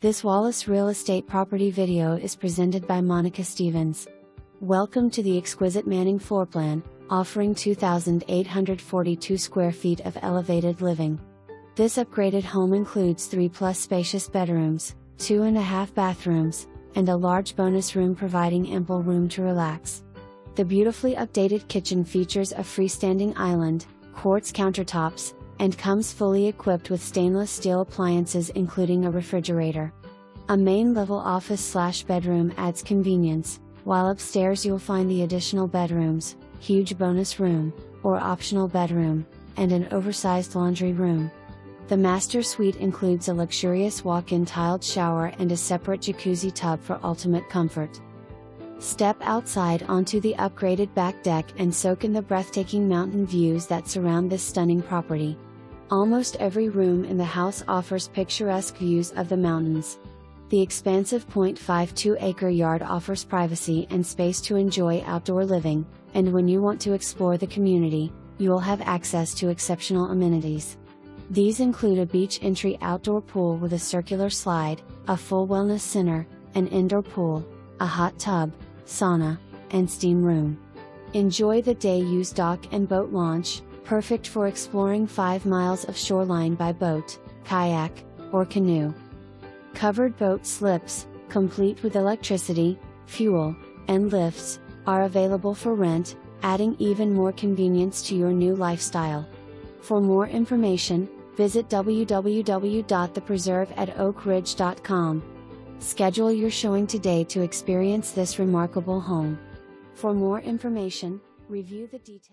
This Wallace Real Estate property video is presented by Monica Stevens. Welcome to the exquisite Manning floor plan, offering 2,842 square feet of elevated living. This upgraded home includes 3+ spacious bedrooms, 2.5 bathrooms, and a large bonus room providing ample room to relax. The beautifully updated kitchen features a freestanding island, quartz countertops, and comes fully equipped with stainless steel appliances including a refrigerator. A main-level office/bedroom adds convenience, while upstairs you'll find the additional bedrooms, huge bonus room, or optional bedroom, and an oversized laundry room. The master suite includes a luxurious walk-in tiled shower and a separate jacuzzi tub for ultimate comfort. Step outside onto the upgraded back deck and soak in the breathtaking mountain views that surround this stunning property. Almost every room in the house offers picturesque views of the mountains. The expansive 0.52-acre yard offers privacy and space to enjoy outdoor living, and when you want to explore the community, you will have access to exceptional amenities. These include a beach entry outdoor pool with a circular slide, a full wellness center, an indoor pool, a hot tub, sauna, and steam room. Enjoy the day-use dock and boat launch, perfect for exploring 5 miles of shoreline by boat, kayak, or canoe. Covered boat slips, complete with electricity, fuel, and lifts, are available for rent, adding even more convenience to your new lifestyle. For more information, visit www.thepreserveatoakridge.com. Schedule your showing today to experience this remarkable home. For more information, review the details.